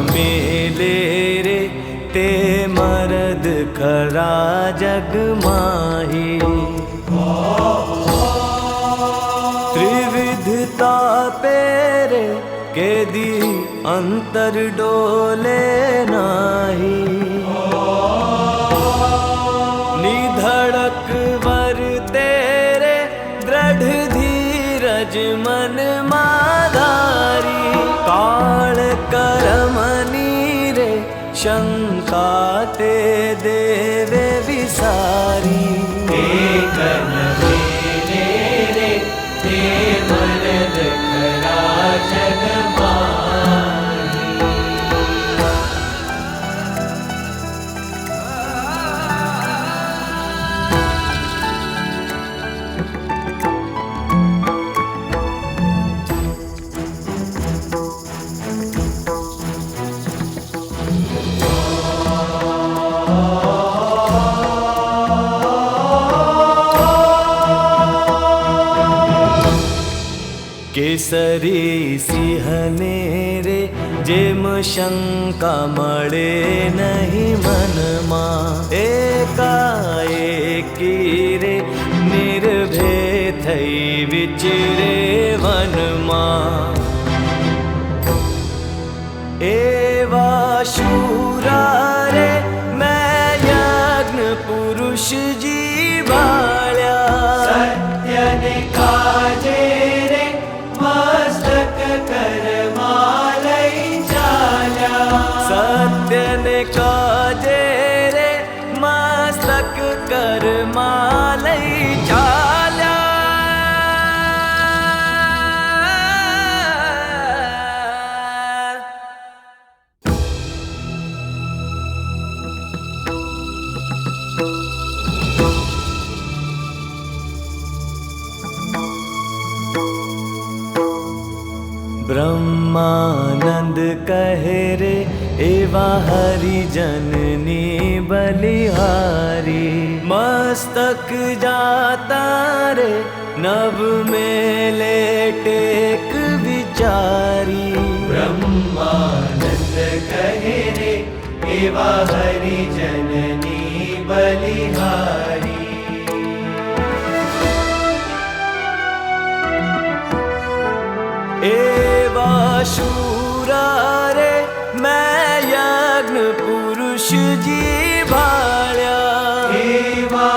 मिले रे ते मर्द खरा जग माही। त्रिविधता पेरे के दी अंतर डोले नाही। निधड़क वर तेरे दृढ़ धीरज मन माधारी। काल करमनी रे शंका ते देवे विसारी। मर्द खरा जग माही। केसरी सिंहने रे जेम शंका मळे नहीं मनमा। एकाएकी रे निर्भय थई विचरे वनमा। एवा शूरा रे मैं यज्ञ पुरुष जी बाळ्या। सत्य ने काजे रे मस्तक करमालई चाल्या। सत्य ने काजे रे मस्तक करमालई चाल्या। ब्रह्मानंद कहे रे एवा हरि जननी बलिहारी। मस्तक जाता रे नभ में लेटेक विचारी। ब्रह्मानंद कहे रे एवा हरि जननी बलिहारी। एवा शूरा रे मैं यज्ञ पुरुष जी भाळ्या। एवा